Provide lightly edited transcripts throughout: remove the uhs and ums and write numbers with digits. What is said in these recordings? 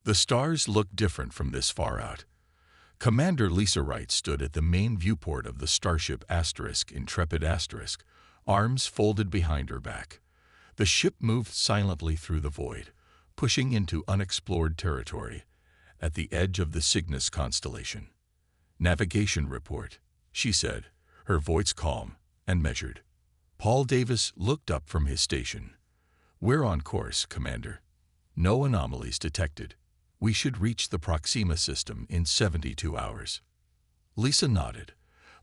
The stars looked different from this far out. Commander Lisa Wright stood at the main viewport of the starship Intrepid *, arms folded behind her back. The ship moved silently through the void, pushing into unexplored territory, at the edge of the Cygnus constellation. "Navigation report," she said, her voice calm and measured. Paul Davis looked up from his station. "We're on course, Commander. No anomalies detected. We should reach the Proxima system in 72 hours. Lisa nodded.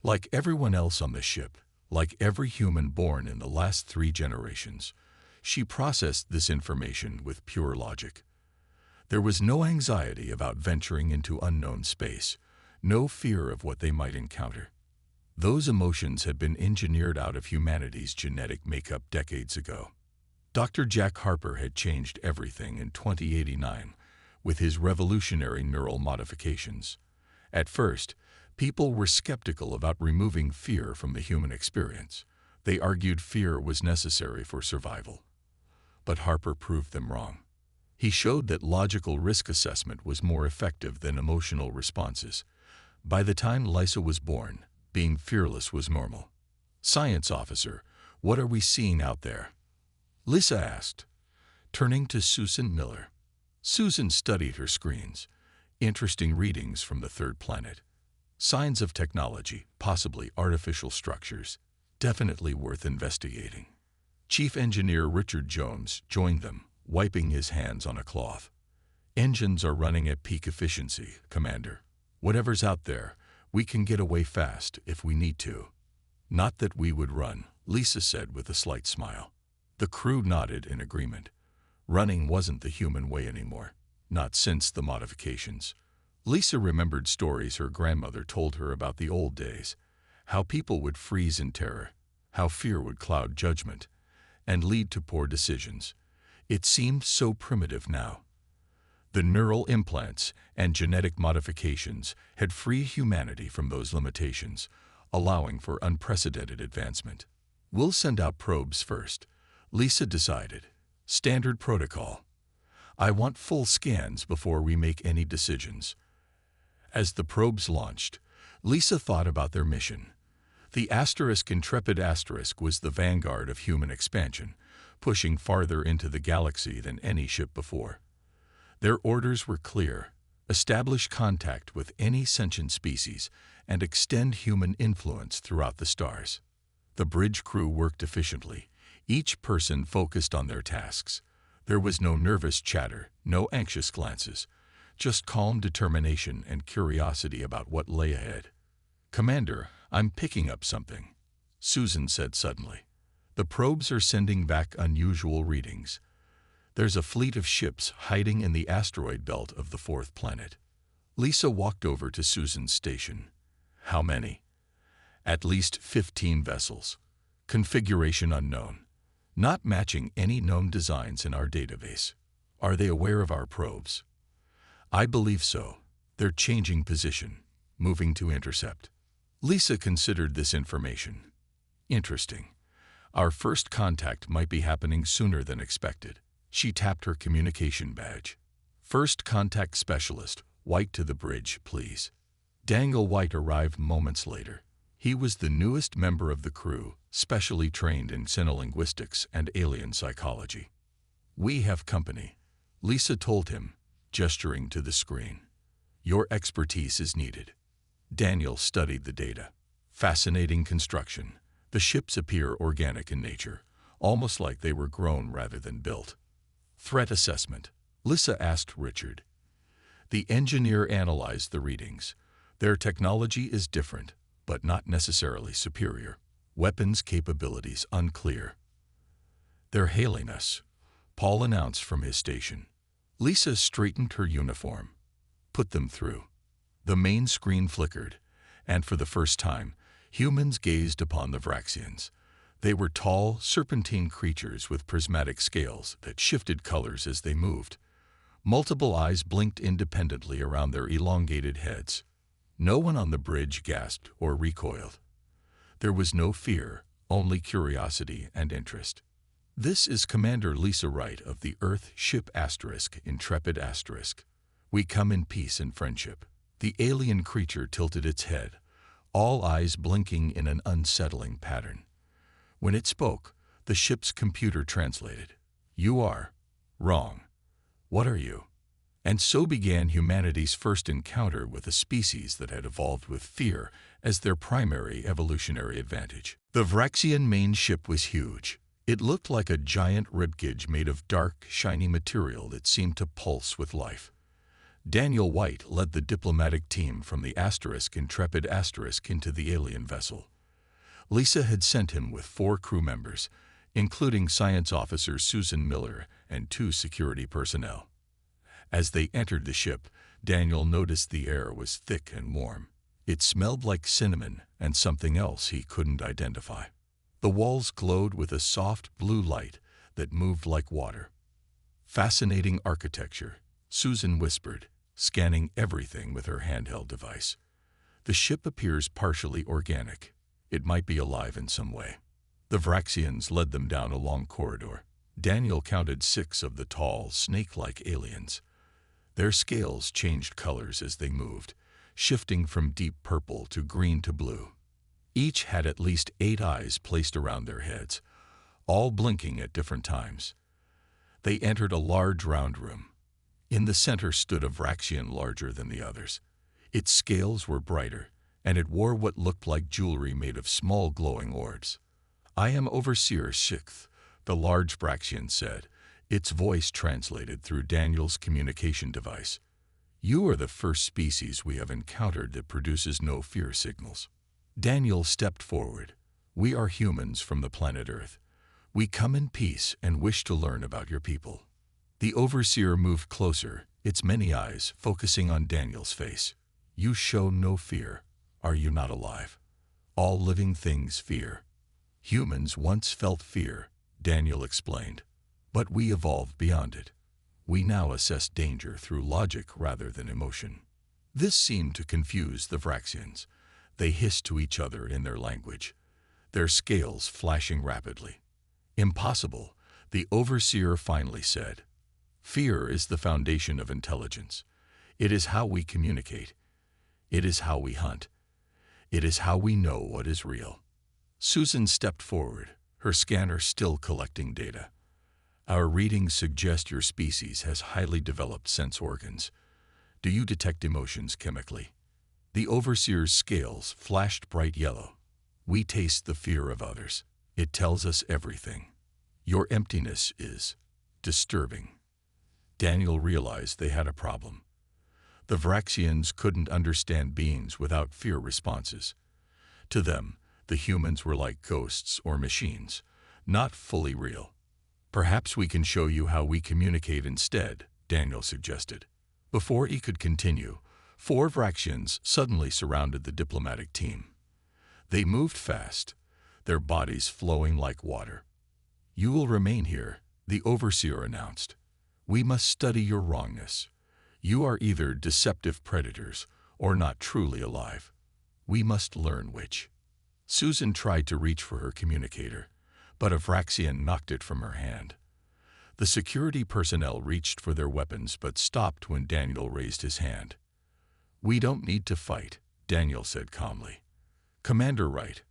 Like everyone else on the ship, like every human born in the last 3 generations, she processed this information with pure logic. There was no anxiety about venturing into unknown space, no fear of what they might encounter. Those emotions had been engineered out of humanity's genetic makeup decades ago. Dr. Jack Harper had changed everything in 2089 with his revolutionary neural modifications. At first, people were skeptical about removing fear from the human experience. They argued fear was necessary for survival. But Harper proved them wrong. He showed that logical risk assessment was more effective than emotional responses. By the time Lisa was born, being fearless was normal. "Science officer, what are we seeing out there?" Lisa asked, turning to Susan Miller. Susan studied her screens. Interesting readings from the third planet. Signs of technology, possibly artificial structures. Definitely worth investigating. Chief Engineer Richard Jones joined them, wiping his hands on a cloth. "Engines are running at peak efficiency, Commander. Whatever's out there, we can get away fast if we need to." "Not that we would run," Lisa said with a slight smile. The crew nodded in agreement. Running wasn't the human way anymore, not since the modifications. Lisa remembered stories her grandmother told her about the old days, how people would freeze in terror, how fear would cloud judgment, and lead to poor decisions. It seemed so primitive now. The neural implants and genetic modifications had freed humanity from those limitations, allowing for unprecedented advancement. "We'll send out probes first," Lisa decided. "Standard protocol. I want full scans before we make any decisions." As the probes launched, Lisa thought about their mission. The Intrepid was the vanguard of human expansion, pushing farther into the galaxy than any ship before. Their orders were clear: establish contact with any sentient species and extend human influence throughout the stars. The bridge crew worked efficiently, each person focused on their tasks. There was no nervous chatter, no anxious glances, just calm determination and curiosity about what lay ahead. "Commander, I'm picking up something," Susan said suddenly. "The probes are sending back unusual readings. There's a fleet of ships hiding in the asteroid belt of the 4th planet." Lisa walked over to Susan's station. "How many?" "At least 15 vessels. Configuration unknown. Not matching any known designs in our database." "Are they aware of our probes?" "I believe so. They're changing position, moving to intercept." Lisa considered this information. Interesting. Our first contact might be happening sooner than expected. She tapped her communication badge. "First contact specialist, White to the bridge, please." Daniel White arrived moments later. He was the newest member of the crew, specially trained in xenolinguistics and alien psychology. "We have company," Lisa told him, gesturing to the screen. "Your expertise is needed." Daniel studied the data. Fascinating construction. The ships appear organic in nature, almost like they were grown rather than built. "Threat assessment," Lisa asked Richard. The engineer analyzed the readings. Their technology is different, but not necessarily superior. Weapons capabilities unclear. "They're hailing us," Paul announced from his station. Lisa straightened her uniform. "Put them through." The main screen flickered, and for the first time, humans gazed upon the Vraxians. They were tall, serpentine creatures with prismatic scales that shifted colors as they moved. Multiple eyes blinked independently around their elongated heads. No one on the bridge gasped or recoiled. There was no fear, only curiosity and interest. "This is Commander Lisa Wright of the Earth ship Intrepid *. We come in peace and friendship. The alien creature tilted its head, all eyes blinking in an unsettling pattern. When it spoke, the ship's computer translated. You are wrong. What are you? And so began humanity's first encounter with a species that had evolved with fear as their primary evolutionary advantage. The Vraxian main ship was huge. It looked like a giant ribcage made of dark, shiny material that seemed to pulse with life. Daniel White led the diplomatic team from the Intrepid into the alien vessel. Lisa had sent him with 4 crew members, including science officer Susan Miller and 2 security personnel. As they entered the ship, Daniel noticed the air was thick and warm. It smelled like cinnamon and something else he couldn't identify. The walls glowed with a soft blue light that moved like water. Fascinating architecture, Susan whispered, scanning everything with her handheld device. The ship appears partially organic. It might be alive in some way. The Vraxians led them down a long corridor. Daniel counted 6 of the tall, snake-like aliens. Their scales changed colors as they moved, shifting from deep purple to green to blue. Each had at least 8 eyes placed around their heads, all blinking at different times. They entered a large round room. In the center stood a Vraxian larger than the others. Its scales were brighter, and it wore what looked like jewelry made of small glowing orbs. I am Overseer Sixth, the large Vraxian said, its voice translated through Daniel's communication device. You are the first species we have encountered that produces no fear signals. Daniel stepped forward. We are humans from the planet Earth. We come in peace and wish to learn about your people. The Overseer moved closer, its many eyes focusing on Daniel's face. You show no fear. Are you not alive? All living things fear. Humans once felt fear, Daniel explained, but we evolved beyond it. We now assess danger through logic rather than emotion. This seemed to confuse the Vraxians. They hissed to each other in their language, their scales flashing rapidly. Impossible, the Overseer finally said. Fear is the foundation of intelligence. It is how we communicate. It is how we hunt. It is how we know what is real. Susan stepped forward, her scanner still collecting data. Our readings suggest your species has highly developed sense organs. Do you detect emotions chemically? The Overseer's scales flashed bright yellow. We taste the fear of others. It tells us everything. Your emptiness is disturbing. Daniel realized they had a problem. The Vraxians couldn't understand beings without fear responses. To them, the humans were like ghosts or machines, not fully real. Perhaps we can show you how we communicate instead, Daniel suggested. Before he could continue, 4 Vraxians suddenly surrounded the diplomatic team. They moved fast, their bodies flowing like water. You will remain here, the Overseer announced. We must study your wrongness. You are either deceptive predators or not truly alive. We must learn which. Susan tried to reach for her communicator, but a Vraxian knocked it from her hand. The security personnel reached for their weapons but stopped when Daniel raised his hand. We don't need to fight, Daniel said calmly. Commander Wright,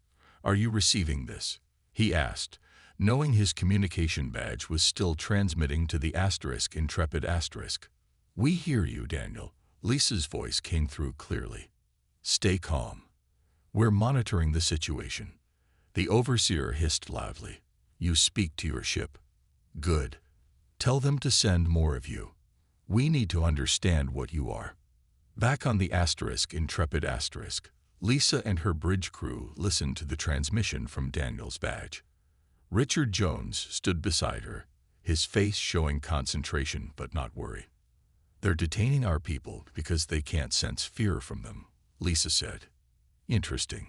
are you receiving this? He asked, knowing his communication badge was still transmitting to the Intrepid. We hear you, Daniel. Lisa's voice came through clearly. Stay calm. We're monitoring the situation. The Overseer hissed loudly. You speak to your ship. Good. Tell them to send more of you. We need to understand what you are. Back on the Intrepid, Lisa and her bridge crew listened to the transmission from Daniel's badge. Richard Jones stood beside her, his face showing concentration but not worry. They're detaining our people because they can't sense fear from them, Lisa said. Interesting.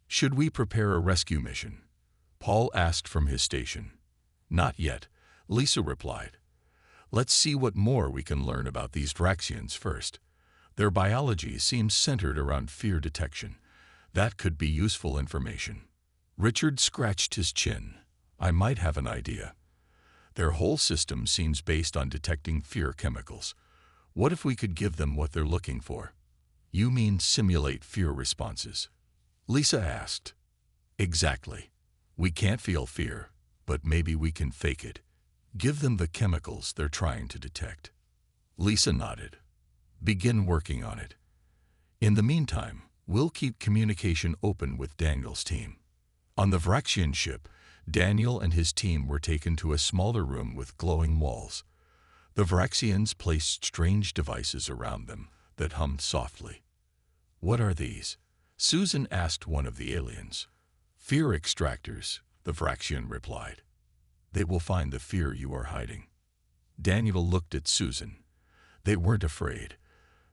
Should we prepare a rescue mission? Paul asked from his station. Not yet, Lisa replied. Let's see what more we can learn about these Vraxians first. Their biology seems centered around fear detection. That could be useful information. Richard scratched his chin. I might have an idea. Their whole system seems based on detecting fear chemicals. What if we could give them what they're looking for? You mean simulate fear responses? Lisa asked. Exactly. We can't feel fear, but maybe we can fake it. Give them the chemicals they're trying to detect. Lisa nodded. Begin working on it. In the meantime, we'll keep communication open with Daniel's team. On the Vraxian ship, Daniel and his team were taken to a smaller room with glowing walls. The Vraxians placed strange devices around them that hummed softly. What are these? Susan asked one of the aliens. Fear extractors, the Vraxian replied. They will find the fear you are hiding. Daniel looked at Susan. They weren't afraid,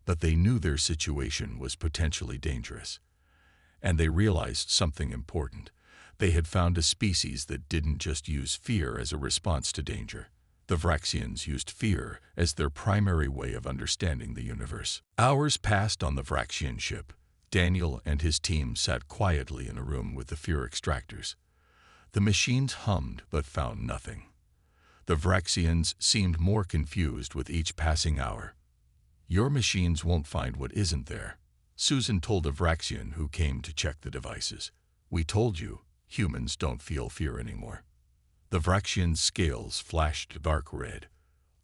but they knew their situation was potentially dangerous. And they realized something important. They had found a species that didn't just use fear as a response to danger. The Vraxians used fear as their primary way of understanding the universe. Hours passed on the Vraxian ship. Daniel and his team sat quietly in a room with the fear extractors. The machines hummed but found nothing. The Vraxians seemed more confused with each passing hour. Your machines won't find what isn't there, Susan told a Vraxian who came to check the devices. We told you, humans don't feel fear anymore. The Vraxian's scales flashed dark red.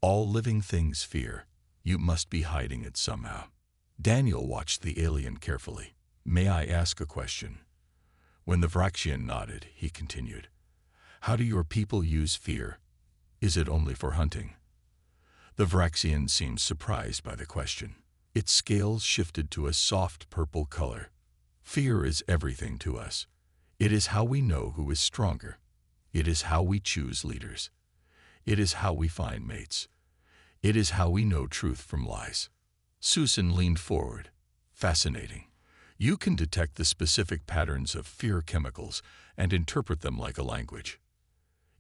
All living things fear. You must be hiding it somehow. Daniel watched the alien carefully. May I ask a question? When the Vraxian nodded, he continued. How do your people use fear? Is it only for hunting? The Vraxian seemed surprised by the question. Its scales shifted to a soft purple color. Fear is everything to us. It is how we know who is stronger. It is how we choose leaders. It is how we find mates. It is how we know truth from lies. Susan leaned forward. Fascinating. You can detect the specific patterns of fear chemicals and interpret them like a language.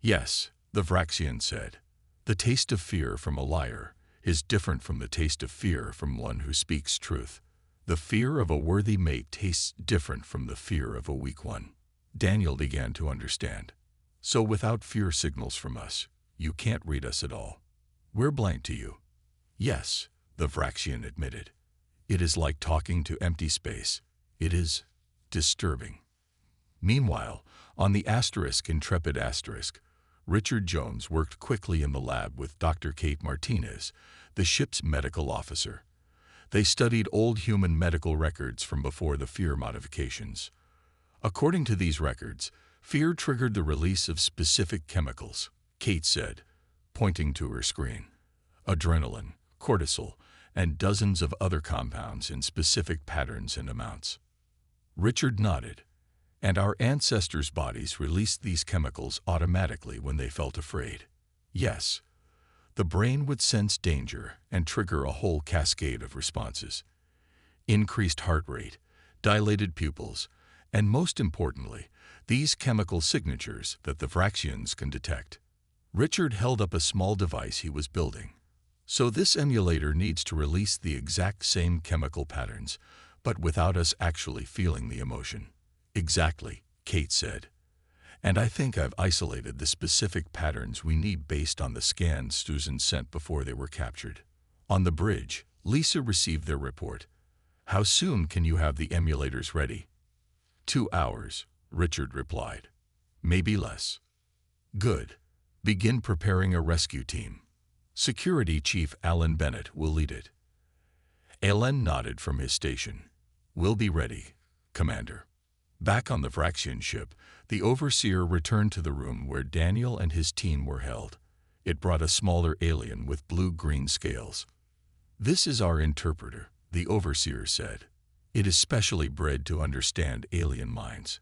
Yes, the Vraxian said. The taste of fear from a liar is different from the taste of fear from one who speaks truth. The fear of a worthy mate tastes different from the fear of a weak one. Daniel began to understand. So without fear signals from us, you can't read us at all. We're blank to you. Yes, the Vraxian admitted. It is like talking to empty space. It is disturbing. Meanwhile, on the Intrepid Asterisk, Richard Jones worked quickly in the lab with Dr. Kate Martinez, the ship's medical officer. They studied old human medical records from before the fear modifications. According to these records, fear triggered the release of specific chemicals, Kate said, pointing to her screen. Adrenaline, cortisol, and dozens of other compounds in specific patterns and amounts. Richard nodded. And our ancestors' bodies released these chemicals automatically when they felt afraid. Yes, the brain would sense danger and trigger a whole cascade of responses. Increased heart rate, dilated pupils, and most importantly, these chemical signatures that the Vraxians can detect. Richard held up a small device he was building. So this emulator needs to release the exact same chemical patterns, but without us actually feeling the emotion. Exactly, Kate said. And I think I've isolated the specific patterns we need based on the scans Susan sent before they were captured. On the bridge, Lisa received their report. How soon can you have the emulators ready? 2 hours, Richard replied. Maybe less. Good. Begin preparing a rescue team. Security Chief Alan Bennett will lead it. Alan nodded from his station. We'll be ready, Commander. Back on the Vraxian ship, the overseer returned to the room where Daniel and his team were held. It brought a smaller alien with blue-green scales. This is our interpreter, the overseer said. It is specially bred to understand alien minds.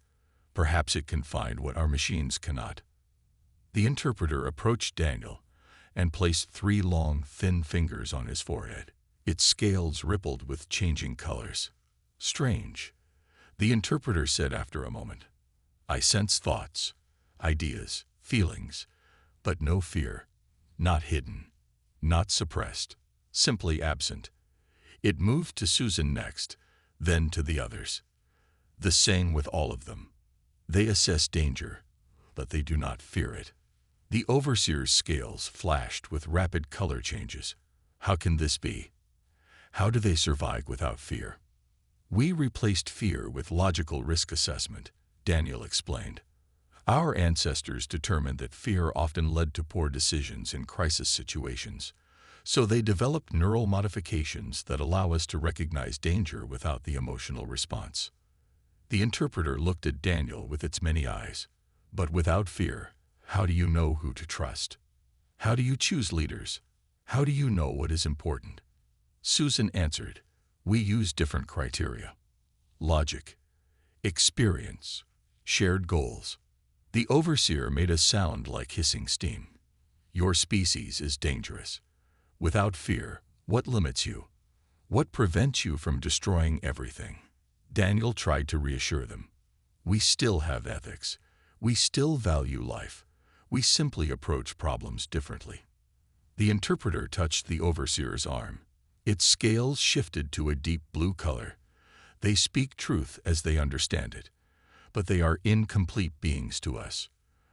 Perhaps it can find what our machines cannot. The interpreter approached Daniel and placed 3 long, thin fingers on his forehead. Its scales rippled with changing colors. Strange. The interpreter said after a moment, I sense thoughts, ideas, feelings, but no fear, not hidden, not suppressed, simply absent. It moved to Susan next, then to the others. The same with all of them. They assess danger, but they do not fear it. The overseer's scales flashed with rapid color changes. How can this be? How do they survive without fear? We replaced fear with logical risk assessment, Daniel explained. Our ancestors determined that fear often led to poor decisions in crisis situations, so they developed neural modifications that allow us to recognize danger without the emotional response. The interpreter looked at Daniel with its many eyes. But without fear, how do you know who to trust? How do you choose leaders? How do you know what is important? Susan answered, we use different criteria. Logic, experience, shared goals. The overseer made a sound like hissing steam. Your species is dangerous. Without fear, what limits you? What prevents you from destroying everything? Daniel tried to reassure them. We still have ethics. We still value life. We simply approach problems differently. The interpreter touched the overseer's arm. Its scales shifted to a deep blue color. They speak truth as they understand it, but they are incomplete beings to us.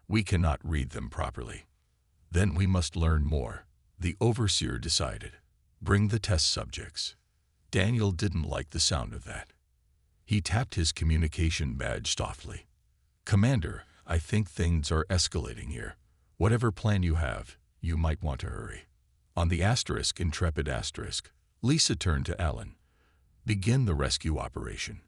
We cannot read them properly. Then we must learn more, the overseer decided. Bring the test subjects. Daniel didn't like the sound of that. He tapped his communication badge softly. Commander, I think things are escalating here. Whatever plan you have, you might want to hurry. On the intrepid asterisk, Lisa turned to Alan. Begin the rescue operation,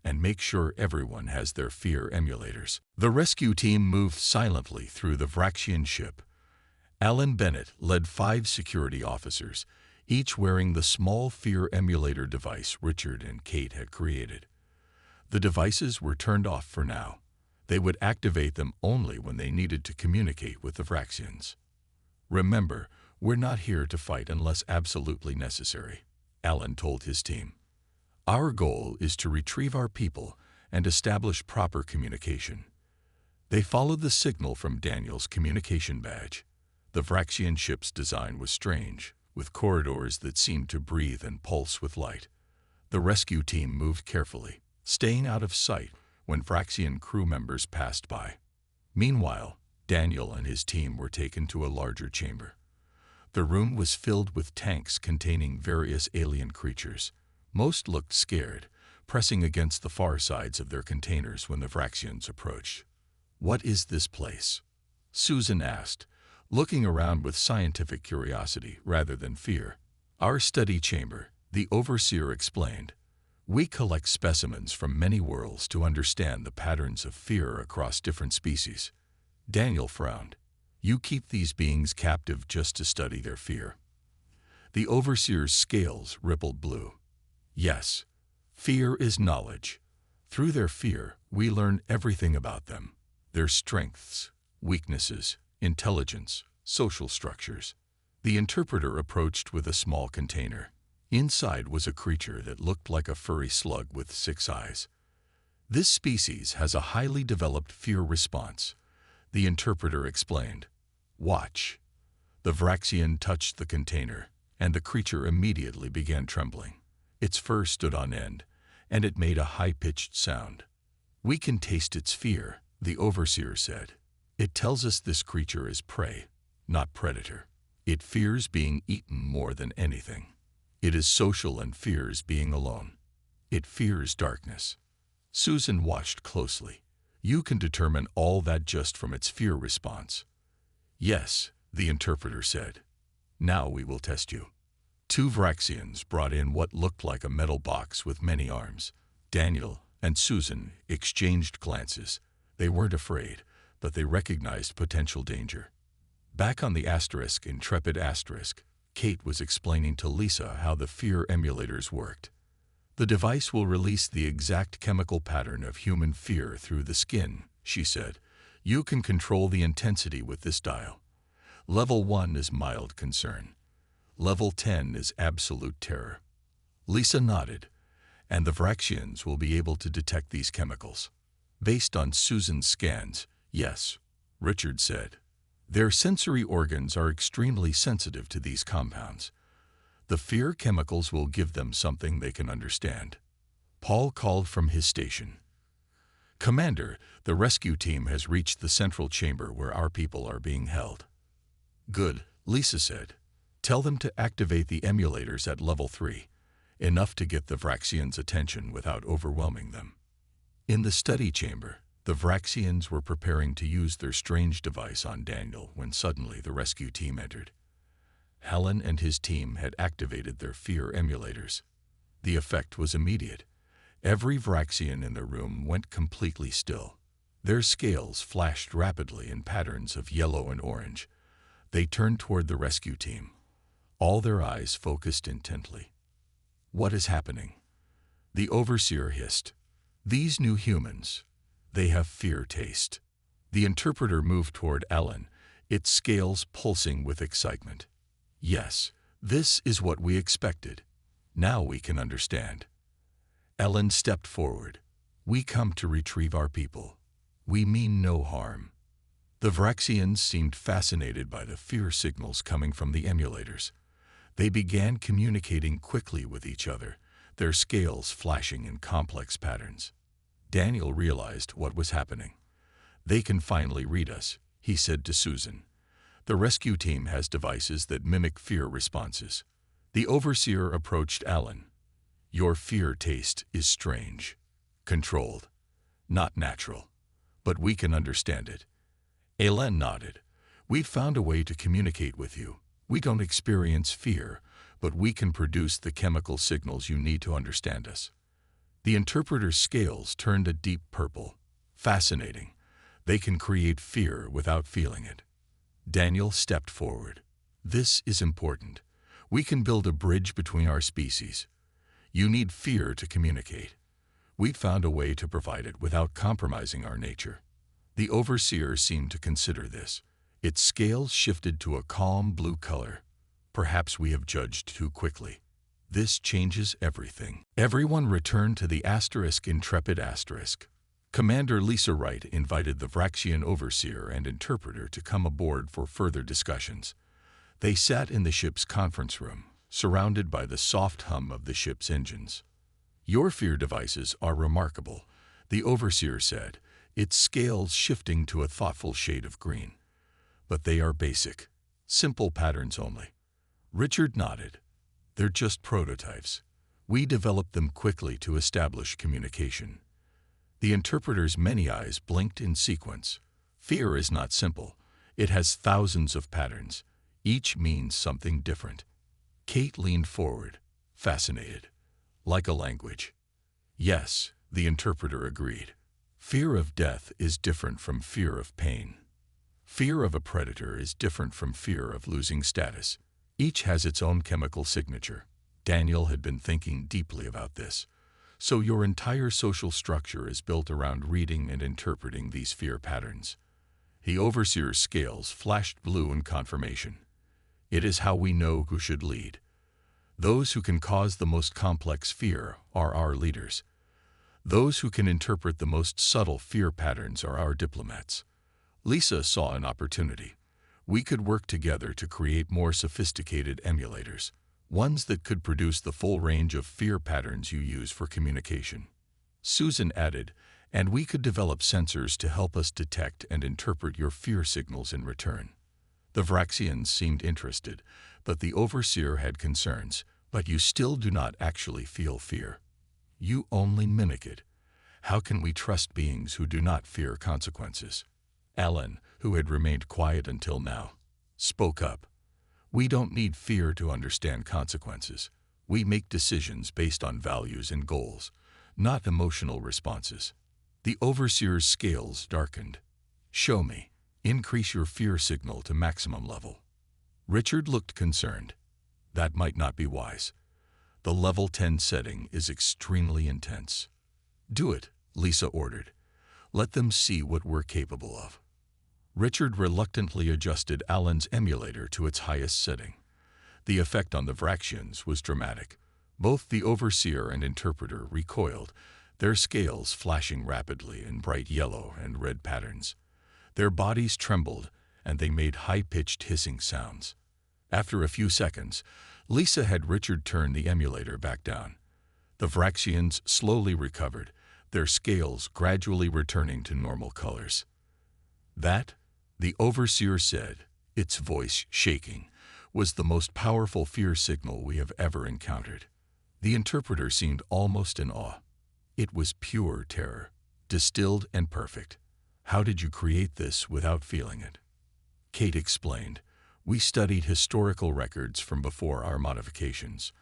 and make sure everyone has their fear emulators. The rescue team moved silently through the Vraxian ship. Alan Bennett led 5 security officers, each wearing the small fear emulator device Richard and Kate had created. The devices were turned off for now. They would activate them only when they needed to communicate with the Vraxians. Remember, we're not here to fight unless absolutely necessary, Alan told his team. Our goal is to retrieve our people and establish proper communication. They followed the signal from Daniel's communication badge. The Vraxian ship's design was strange, with corridors that seemed to breathe and pulse with light. The rescue team moved carefully, staying out of sight when Vraxian crew members passed by. Meanwhile, Daniel and his team were taken to a larger chamber. The room was filled with tanks containing various alien creatures. Most looked scared, pressing against the far sides of their containers when the Vraxians approached. What is this place? Susan asked, looking around with scientific curiosity rather than fear. Our study chamber, the overseer explained. We collect specimens from many worlds to understand the patterns of fear across different species. Daniel frowned. You keep these beings captive just to study their fear. The overseer's scales rippled blue. Yes, fear is knowledge. Through their fear, we learn everything about them. Their strengths, weaknesses, intelligence, social structures. The interpreter approached with a small container. Inside was a creature that looked like a furry slug with 6 eyes. This species has a highly developed fear response, the interpreter explained. Watch. The Vraxian touched the container, and the creature immediately began trembling. Its fur stood on end, and it made a high-pitched sound. We can taste its fear, the overseer said. It tells us this creature is prey, not predator. It fears being eaten more than anything. It is social and fears being alone. It fears darkness. Susan watched closely. You can determine all that just from its fear response. Yes, the interpreter said. Now we will test you. 2 Vraxians brought in what looked like a metal box with many arms. Daniel and Susan exchanged glances. They weren't afraid, but they recognized potential danger. Back on the intrepid asterisk, Kate was explaining to Lisa how the fear emulators worked. The device will release the exact chemical pattern of human fear through the skin, she said. You can control the intensity with this dial. Level 1 is mild concern. Level 10 is absolute terror. Lisa nodded, and the Vraxians will be able to detect these chemicals. Based on Susan's scans, yes, Richard said. Their sensory organs are extremely sensitive to these compounds. The fear chemicals will give them something they can understand. Paul called from his station. Commander, the rescue team has reached the central chamber where our people are being held. Good, Lisa said. Tell them to activate the emulators at level 3. enough to get the Vraxians' attention without overwhelming them. In the study chamber, the Vraxians were preparing to use their strange device on Daniel when suddenly the rescue team entered. Helen and his team had activated their fear emulators. The effect was immediate. Every Vraxian in the room went completely still. Their scales flashed rapidly in patterns of yellow and orange. They turned toward the rescue team. All their eyes focused intently. "What is happening?" The overseer hissed. "These new humans, they have fear taste." The interpreter moved toward Ellen, its scales pulsing with excitement. "Yes, this is what we expected. Now we can understand." Ellen stepped forward. "We come to retrieve our people. We mean no harm." The Vraxians seemed fascinated by the fear signals coming from the emulators. They began communicating quickly with each other, their scales flashing in complex patterns. Daniel realized what was happening. "They can finally read us," he said to Susan. "The rescue team has devices that mimic fear responses." The overseer approached Alan. "Your fear taste is strange, controlled, not natural, but we can understand it." Alan nodded. "We've found a way to communicate with you. We don't experience fear, but we can produce the chemical signals you need to understand us." The interpreter's scales turned a deep purple. "Fascinating. They can create fear without feeling it." Daniel stepped forward. "This is important. We can build a bridge between our species. You need fear to communicate. We've found a way to provide it without compromising our nature." The overseer seemed to consider this. Its scales shifted to a calm blue color. "Perhaps we have judged too quickly. This changes everything." Everyone returned to the Intrepid *. Commander Lisa Wright invited the Vraxian overseer and interpreter to come aboard for further discussions. They sat in the ship's conference room, surrounded by the soft hum of the ship's engines. "Your fear devices are remarkable," the overseer said, its scales shifting to a thoughtful shade of green. "But they are basic, simple patterns only." Richard nodded. "They're just prototypes. We developed them quickly to establish communication." The interpreter's many eyes blinked in sequence. Fear is not simple. It has thousands of patterns. Each means something different. Kate leaned forward, fascinated. "Like a language." "Yes," the interpreter agreed. "Fear of death is different from fear of pain. Fear of a predator is different from fear of losing status. Each has its own chemical signature." Daniel had been thinking deeply about this. "So your entire social structure is built around reading and interpreting these fear patterns." The overseer's scales flashed blue in confirmation. "It is how we know who should lead. Those who can cause the most complex fear are our leaders. Those who can interpret the most subtle fear patterns are our diplomats." Lisa saw an opportunity. "We could work together to create more sophisticated emulators, ones that could produce the full range of fear patterns you use for communication." Susan added, "And we could develop sensors to help us detect and interpret your fear signals in return." The Vraxians seemed interested, but the overseer had concerns. "But you still do not actually feel fear. You only mimic it. How can we trust beings who do not fear consequences?" Alan, who had remained quiet until now, spoke up. "We don't need fear to understand consequences. We make decisions based on values and goals, not emotional responses." The overseer's scales darkened. "Show me. Increase your fear signal to maximum level." Richard looked concerned. "That might not be wise. The level 10 setting is extremely intense." "Do it," Lisa ordered. "Let them see what we're capable of." Richard reluctantly adjusted Alan's emulator to its highest setting. The effect on the Vraxians was dramatic. Both the overseer and interpreter recoiled, their scales flashing rapidly in bright yellow and red patterns. Their bodies trembled, and they made high-pitched hissing sounds. After a few seconds, Lisa had Richard turn the emulator back down. The Vraxians slowly recovered, their scales gradually returning to normal colors. "That," the overseer said, its voice shaking, "was the most powerful fear signal we have ever encountered. The interpreter seemed almost in awe. It was pure terror, distilled and perfect. How did you create this without feeling it? Kate explained. We studied historical records from before our modifications.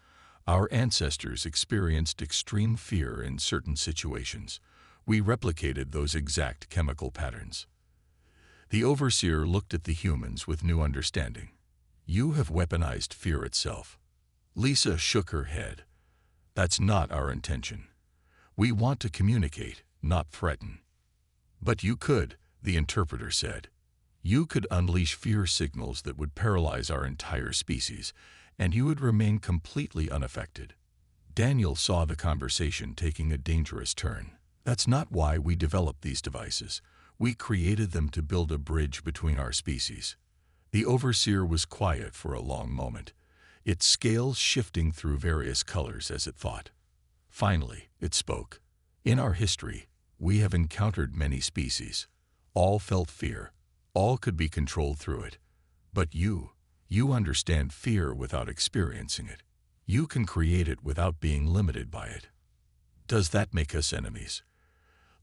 Our ancestors experienced extreme fear in certain situations. We replicated those exact chemical patterns. The overseer looked at the humans with new understanding. You have weaponized fear itself. Lisa shook her head. That's not our intention. We want to communicate, not threaten. But you could, the interpreter said. You could unleash fear signals that would paralyze our entire species, and you would remain completely unaffected. Daniel saw the conversation taking a dangerous turn. That's not why we developed these devices. We created them to build a bridge between our species. The overseer was quiet for a long moment, its scales shifting through various colors as it thought. Finally, it spoke. In our history, we have encountered many species. All felt fear. All could be controlled through it. But you understand fear without experiencing it. You can create it without being limited by it. Does that make us enemies?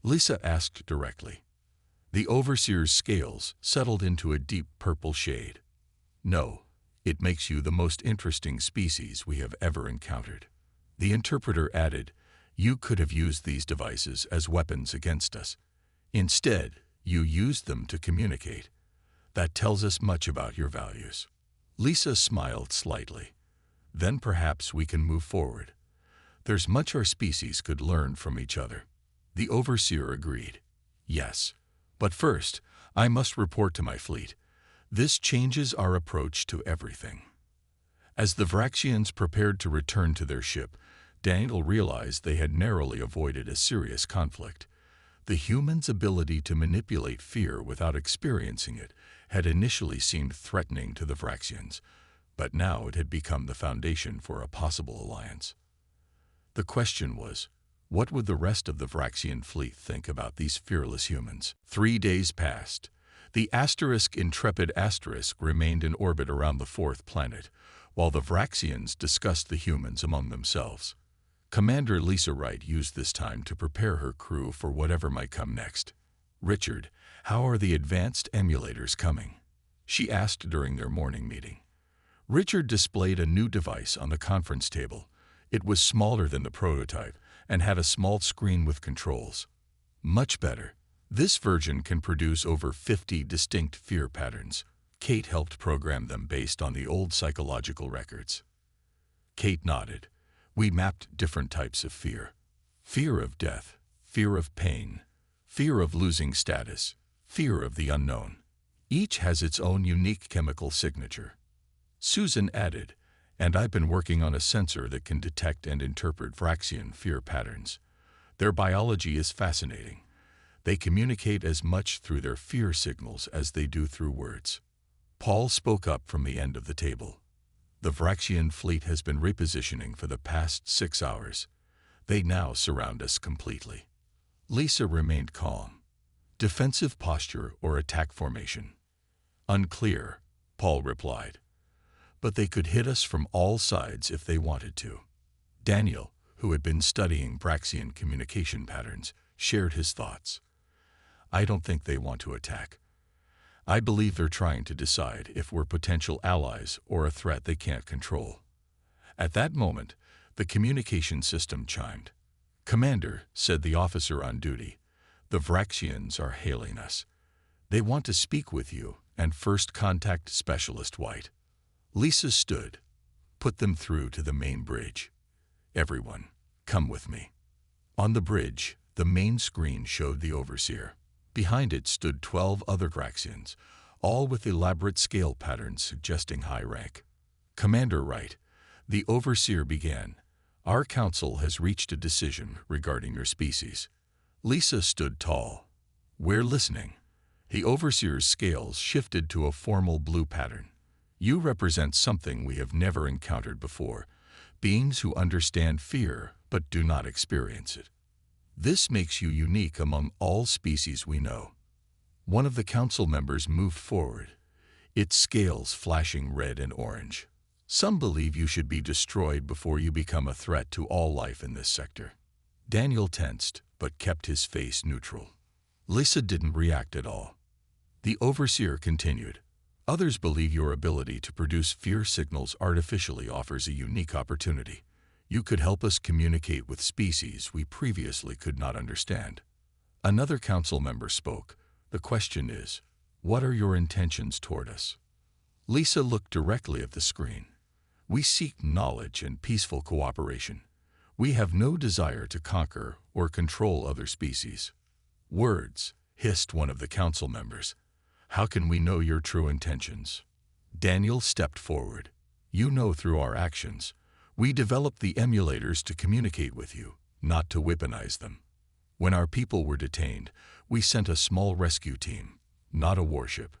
Lisa asked directly. The overseer's scales settled into a deep purple shade. No, it makes you the most interesting species we have ever encountered. The interpreter added, you could have used these devices as weapons against us. Instead, you used them to communicate. That tells us much about your values. Lisa smiled slightly. Then perhaps we can move forward. There's much our species could learn from each other. The overseer agreed. Yes. But first, I must report to my fleet. This changes our approach to everything. As the Vraxians prepared to return to their ship, Daniel realized they had narrowly avoided a serious conflict. The humans' ability to manipulate fear without experiencing it had initially seemed threatening to the Vraxians, but now it had become the foundation for a possible alliance. The question was, what would the rest of the Vraxian fleet think about these fearless humans? 3 days passed. The Intrepid remained in orbit around the fourth planet, while the Vraxians discussed the humans among themselves. Commander Lisa Wright used this time to prepare her crew for whatever might come next. Richard, how are the advanced emulators coming? She asked during their morning meeting. Richard displayed a new device on the conference table. It was smaller than the prototype and had a small screen with controls. Much better. This version can produce over 50 distinct fear patterns. Kate helped program them based on the old psychological records. Kate nodded. We mapped different types of fear. Fear of death, fear of pain, fear of losing status, fear of the unknown. Each has its own unique chemical signature. Susan added, and I've been working on a sensor that can detect and interpret Vraxian fear patterns. Their biology is fascinating. They communicate as much through their fear signals as they do through words. Paul spoke up from the end of the table. The Vraxian fleet has been repositioning for the past 6 hours. They now surround us completely. Lisa remained calm. Defensive posture or attack formation? Unclear, Paul replied. But they could hit us from all sides if they wanted to. Daniel, who had been studying Vraxian communication patterns, shared his thoughts. I don't think they want to attack. I believe they're trying to decide if we're potential allies or a threat they can't control. At that moment, the communication system chimed. Commander, said the officer on duty, the Vraxians are hailing us. They want to speak with you and First Contact Specialist White. Lisa stood. Put them through to the main bridge. Everyone, come with me. On the bridge, the main screen showed the overseer. Behind it stood 12 other Vraxians, all with elaborate scale patterns suggesting high rank. Commander Wright, the overseer began. Our council has reached a decision regarding your species. Lisa stood tall. We're listening. The overseer's scales shifted to a formal blue pattern. You represent something we have never encountered before, beings who understand fear but do not experience it. This makes you unique among all species we know. One of the council members moved forward, its scales flashing red and orange. Some believe you should be destroyed before you become a threat to all life in this sector. Daniel tensed, but kept his face neutral. Lisa didn't react at all. The overseer continued. Others believe your ability to produce fear signals artificially offers a unique opportunity. You could help us communicate with species we previously could not understand. Another council member spoke. The question is, what are your intentions toward us? Lisa looked directly at the screen. We seek knowledge and peaceful cooperation. We have no desire to conquer or control other species. Words, hissed one of the council members. How can we know your true intentions? Daniel stepped forward. You know through our actions. We developed the emulators to communicate with you, not to weaponize them. When our people were detained, we sent a small rescue team, not a warship.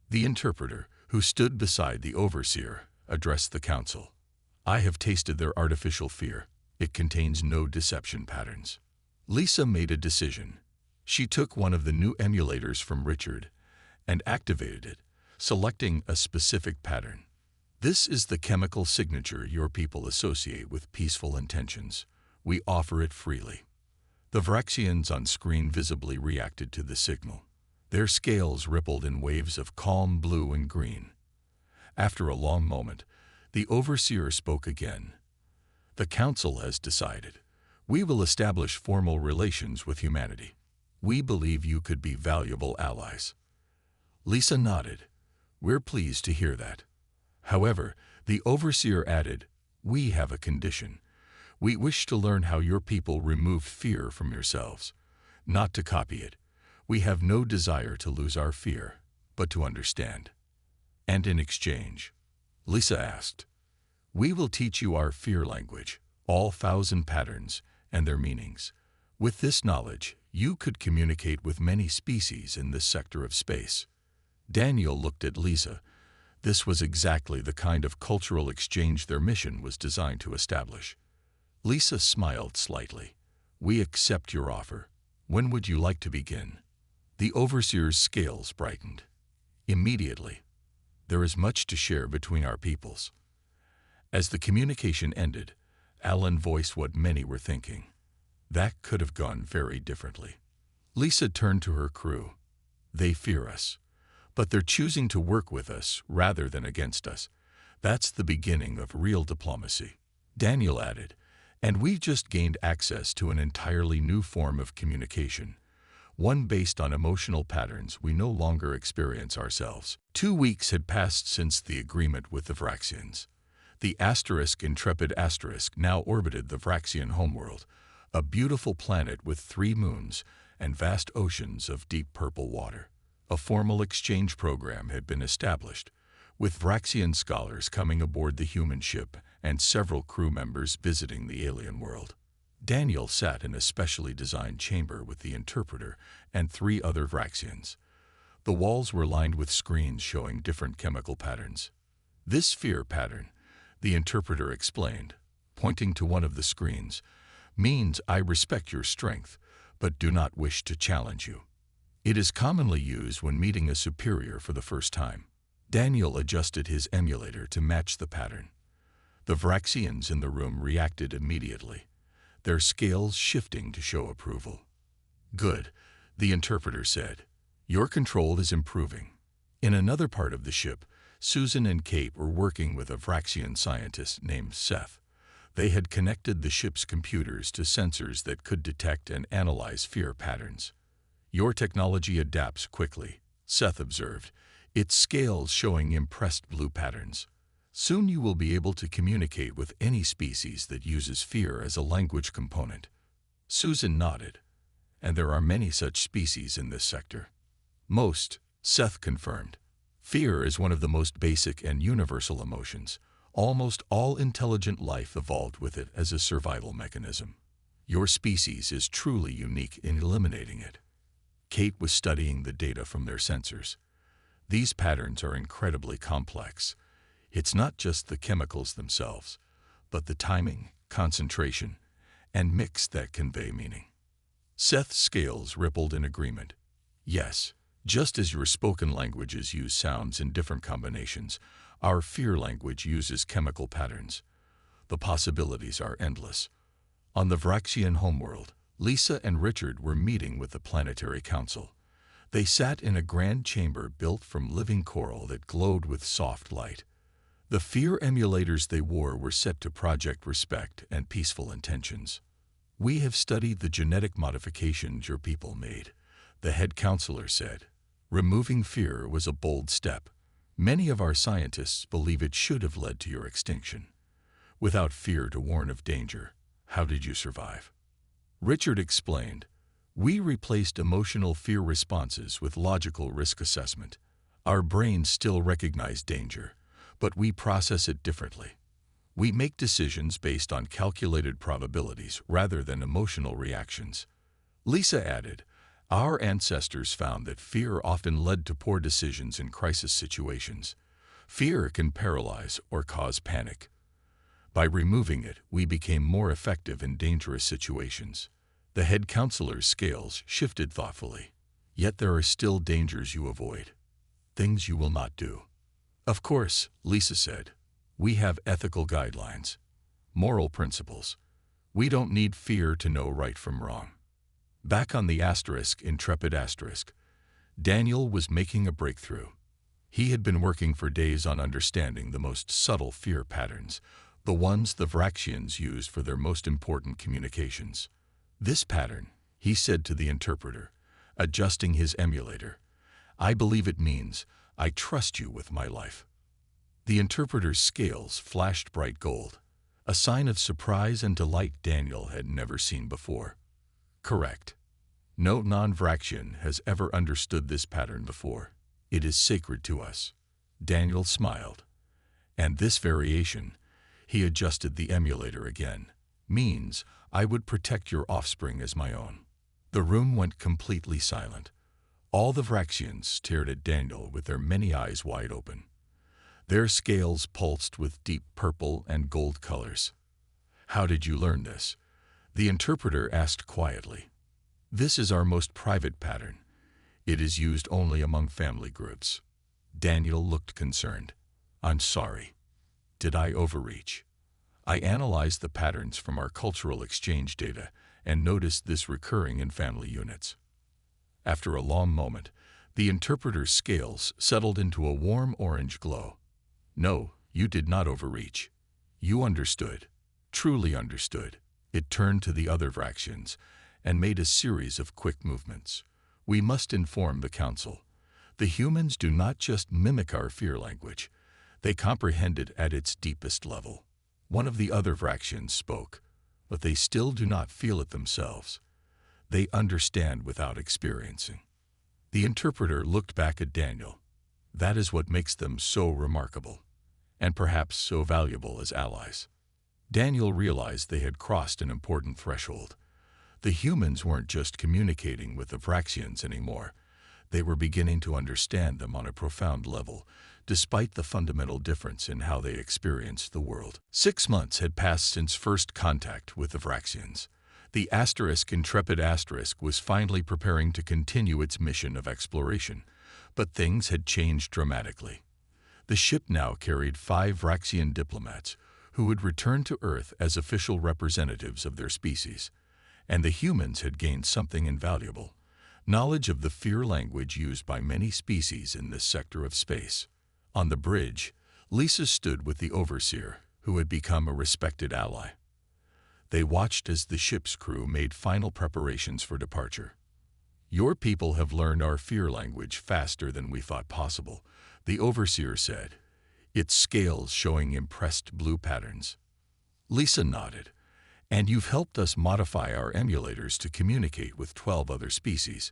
The interpreter, who stood beside the overseer, addressed the council. I have tasted their artificial fear. It contains no deception patterns. Lisa made a decision. She took one of the new emulators from Richard and activated it, selecting a specific pattern. This is the chemical signature your people associate with peaceful intentions. We offer it freely. The Vraxians on screen visibly reacted to the signal. Their scales rippled in waves of calm blue and green. After a long moment, the overseer spoke again. The council has decided. We will establish formal relations with humanity. We believe you could be valuable allies. Lisa nodded. We're pleased to hear that. However, the overseer added, we have a condition. We wish to learn how your people remove fear from yourselves, not to copy it. We have no desire to lose our fear, but to understand. And in exchange, Lisa asked, we will teach you our fear language, all 1,000 patterns and their meanings. With this knowledge, you could communicate with many species in this sector of space. Daniel looked at Lisa. This was exactly the kind of cultural exchange their mission was designed to establish. Lisa smiled slightly. We accept your offer. When would you like to begin? The overseer's scales brightened. Immediately. There is much to share between our peoples. As the communication ended, Alan voiced what many were thinking. That could have gone very differently. Lisa turned to her crew. They fear us, but they're choosing to work with us rather than against us. That's the beginning of real diplomacy. Daniel added, and we've just gained access to an entirely new form of communication, one based on emotional patterns we no longer experience ourselves. 2 weeks had passed since the agreement with the Vraxians. The Intrepid now orbited the Vraxian homeworld, a beautiful planet with 3 moons and vast oceans of deep purple water. A formal exchange program had been established, with Vraxian scholars coming aboard the human ship and several crew members visiting the alien world. Daniel sat in a specially designed chamber with the interpreter and 3 other Vraxians. The walls were lined with screens showing different chemical patterns. This fear pattern, the interpreter explained, pointing to one of the screens, means I respect your strength, but do not wish to challenge you. It is commonly used when meeting a superior for the first time. Daniel adjusted his emulator to match the pattern. The Vraxians in the room reacted immediately, their scales shifting to show approval. Good, the interpreter said. Your control is improving. In another part of the ship, Susan and Kate were working with a Vraxian scientist named Seth. They had connected the ship's computers to sensors that could detect and analyze fear patterns. Your technology adapts quickly, Seth observed, its scales showing impressed blue patterns. Soon you will be able to communicate with any species that uses fear as a language component. Susan nodded. And there are many such species in this sector. Most, Seth confirmed. Fear is one of the most basic and universal emotions. Almost all intelligent life evolved with it as a survival mechanism. Your species is truly unique in eliminating it. Kate was studying the data from their sensors. These patterns are incredibly complex. It's not just the chemicals themselves, but the timing, concentration, and mix that convey meaning. Seth's scales rippled in agreement. Yes, Just as your spoken languages use sounds in different combinations, our fear language uses chemical patterns. The possibilities are endless. On the Vraxian homeworld, Lisa and Richard were meeting with the Planetary Council. They sat in a grand chamber built from living coral that glowed with soft light. The fear emulators they wore were set to project respect and peaceful intentions. "We have studied the genetic modifications your people made," the head counselor said. "Removing fear was a bold step. Many of our scientists believe it should have led to your extinction. Without fear to warn of danger, how did you survive?" Richard explained, "We replaced emotional fear responses with logical risk assessment. Our brains still recognize danger, but we process it differently. We make decisions based on calculated probabilities rather than emotional reactions." Lisa added, "Our ancestors found that fear often led to poor decisions in crisis situations. Fear can paralyze or cause panic. By removing it, we became more effective in dangerous situations." The head counselor's scales shifted thoughtfully. "Yet there are still dangers you avoid. Things you will not do." "Of course," Lisa said. "We have ethical guidelines, moral principles. We don't need fear to know right from wrong." Back on the Intrepid Asterisk, Daniel was making a breakthrough. He had been working for days on understanding the most subtle fear patterns, the ones the Vraxians used for their most important communications. "This pattern," he said to the interpreter, adjusting his emulator, "I believe it means, I trust you with my life." The interpreter's scales flashed bright gold, a sign of surprise and delight Daniel had never seen before. "Correct. No non-Vraxian has ever understood this pattern before. It is sacred to us." Daniel smiled. "And this variation," he adjusted the emulator again, "means I would protect your offspring as my own." The room went completely silent. All the Vraxians stared at Daniel with their many eyes wide open. Their scales pulsed with deep purple and gold colors. "How did you learn this?" the interpreter asked quietly. "This is our most private pattern. It is used only among family groups." Daniel looked concerned. "I'm sorry. Did I overreach?" "I analyzed the patterns from our cultural exchange data and noticed this recurring in family units." After a long moment, the interpreter's scales settled into a warm orange glow. "No, you did not overreach. You understood, truly understood." It turned to the other Vraxians and made a series of quick movements. "We must inform the council. The humans do not just mimic our fear language. They comprehend it at its deepest level." One of the other Vraxians spoke, "But they still do not feel it themselves. They understand without experiencing." The interpreter looked back at Daniel. "That is what makes them so remarkable, and perhaps so valuable as allies." Daniel realized they had crossed an important threshold. The humans weren't just communicating with the Vraxians anymore. They were beginning to understand them on a profound level, despite the fundamental difference in how they experienced the world. 6 months had passed since first contact with the Vraxians. The Intrepid Asterisk was finally preparing to continue its mission of exploration, but things had changed dramatically. The ship now carried 5 Vraxian diplomats who would return to Earth as official representatives of their species, and the humans had gained something invaluable: knowledge of the fear language used by many species in this sector of space. On the bridge, Lisa stood with the overseer, who had become a respected ally. They watched as the ship's crew made final preparations for departure. "Your people have learned our fear language faster than we thought possible," the overseer said, its scales showing impressed blue patterns. Lisa nodded. "And you've helped us modify our emulators to communicate with 12 other species.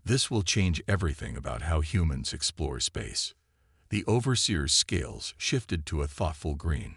This will change everything about how humans explore space." The overseer's scales shifted to a thoughtful green.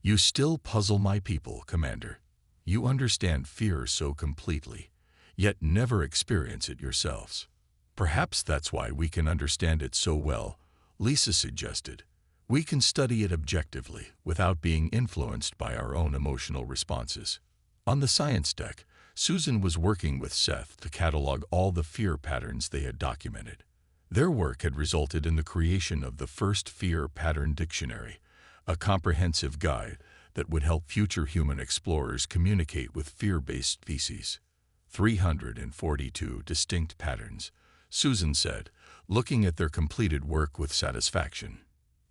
"You still puzzle my people, Commander. You understand fear so completely, yet never experience it yourselves." "Perhaps that's why we can understand it so well," Lisa suggested. "We can study it objectively without being influenced by our own emotional responses." On the science deck, Susan was working with Seth to catalog all the fear patterns they had documented. Their work had resulted in the creation of the first fear pattern dictionary, a comprehensive guide that would help future human explorers communicate with fear-based species. 342 distinct patterns, Susan said, looking at their completed work with satisfaction,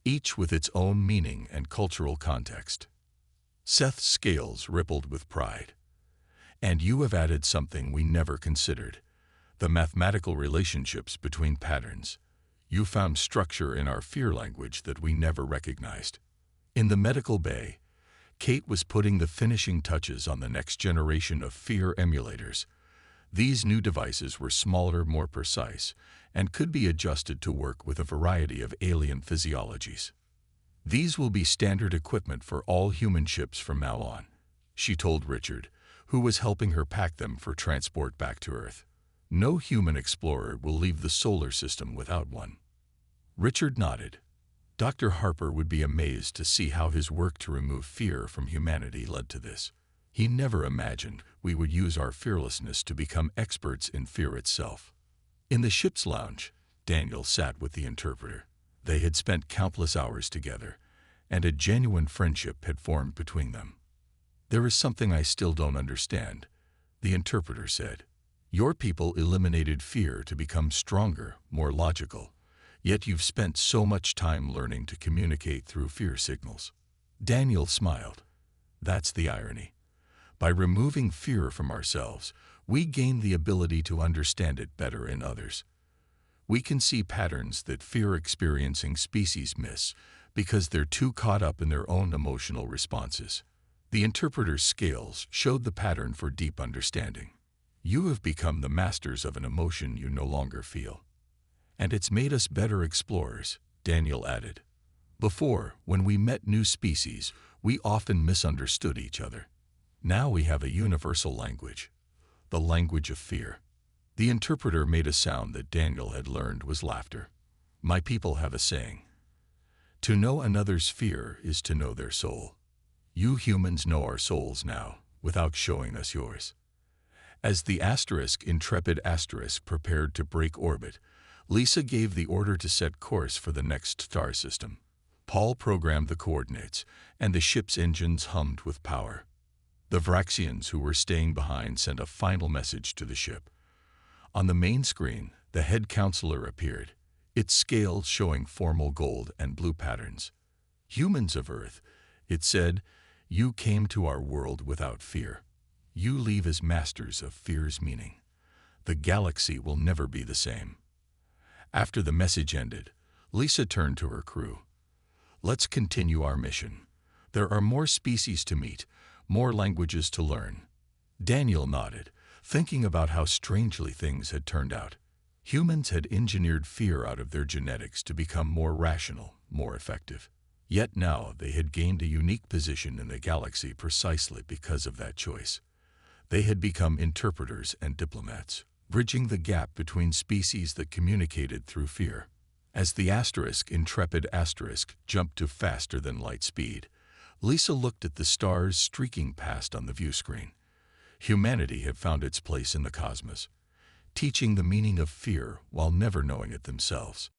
each with its own meaning and cultural context. Seth's scales rippled with pride. And you have added something we never considered, the mathematical relationships between patterns. You found structure in our fear language that we never recognized. In the medical bay, Kate was putting the finishing touches on the next generation of fear emulators. These new devices were smaller, more precise, and could be adjusted to work with a variety of alien physiologies. These will be standard equipment for all human ships from now on, she told Richard, who was helping her pack them for transport back to Earth. No human explorer will leave the solar system without one. Richard nodded. Dr. Harper would be amazed to see how his work to remove fear from humanity led to this. He never imagined we would use our fearlessness to become experts in fear itself. In the ship's lounge, Daniel sat with the interpreter. They had spent countless hours together, and a genuine friendship had formed between them. There is something I still don't understand, the interpreter said. Your people eliminated fear to become stronger, more logical, yet you've spent so much time learning to communicate through fear signals. Daniel smiled. That's the irony. By removing fear from ourselves, we gain the ability to understand it better in others. We can see patterns that fear-experiencing species miss because they're too caught up in their own emotional responses. The interpreter's scales showed the pattern for deep understanding. You have become the masters of an emotion you no longer feel. And it's made us better explorers, Daniel added. Before, when we met new species, we often misunderstood each other. Now we have a universal language, the language of fear. The interpreter made a sound that Daniel had learned was laughter. My people have a saying. To know another's fear is to know their soul. You humans know our souls now, without showing us yours. As the Intrepid prepared to break orbit, Lisa gave the order to set course for the next star system. Paul programmed the coordinates, and the ship's engines hummed with power. The Vraxians who were staying behind sent a final message to the ship. On the main screen, the head counselor appeared, its scales showing formal gold and blue patterns. Humans of Earth, it said, you came to our world without fear. You leave as masters of fear's meaning. The galaxy will never be the same. After the message ended, Lisa turned to her crew. Let's continue our mission. There are more species to meet, more languages to learn. Daniel nodded, thinking about how strangely things had turned out. Humans had engineered fear out of their genetics to become more rational, more effective. Yet now they had gained a unique position in the galaxy precisely because of that choice. They had become interpreters and diplomats, bridging the gap between species that communicated through fear. As the Intrepid jumped to faster-than-light speed, Lisa looked at the stars streaking past on the view screen. Humanity had found its place in the cosmos, teaching the meaning of fear while never knowing it themselves.